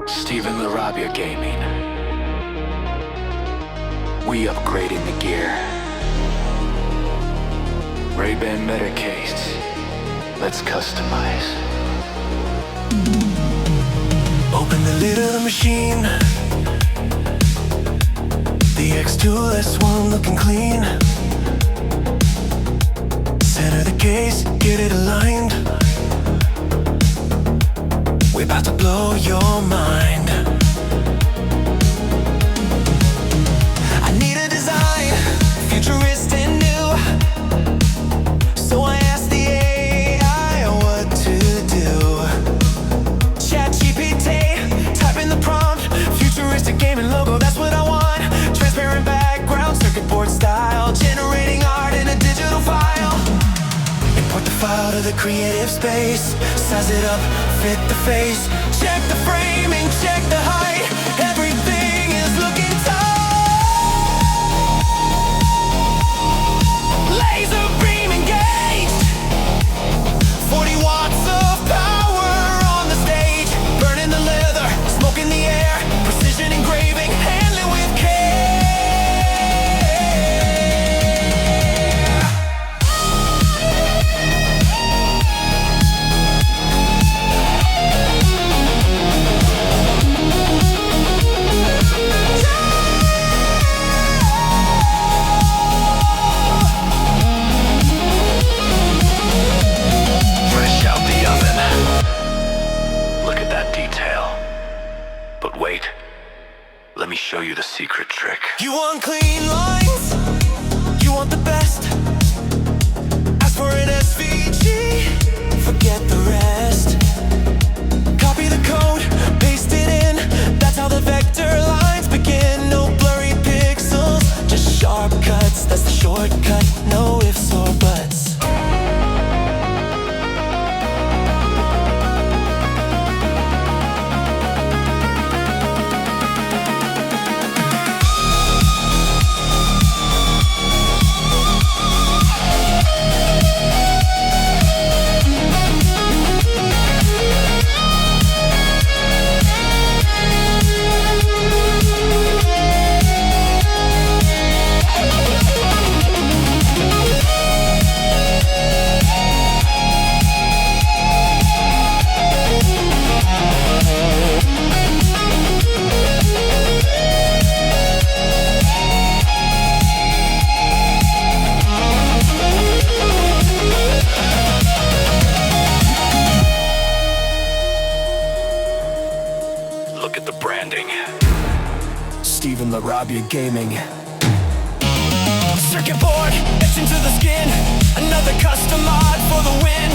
Steven the Rabia Gaming. We upgrading the gear. Ray-Ban meta case. Let's customize. Open the lid of the machine. The xTool S1 looking clean. Center the case, get it aligned. We're about to blow your mind. I need a design, futuristic and new. So I asked the AI what to do. ChatGPT, type in the prompt. Futuristic gaming logo, that's what I want. Transparent background, circuit board style. Generating art in a digital file. Import the file to the creative space. Size it up, fit the face. Check the framing, check the height. Everything is looking tight. Laser beam engaged. 40 watts of power on the stage. Burning the leather, smoke in the air. Precision engraving, handling with care. Fresh out the oven. Look at that detail. But wait, let me show you the secret trick. You want clean lines? You want the best? Ask for an SVG, forget the rest. Copy the code, paste it in. That's how the vector lines begin. No blurry pixels, just sharp cuts. That's the shortcut, no ifs or buts. Look at the branding. Steven the Rabia Gaming. Circuit board, etched into the skin. Another custom mod for the win.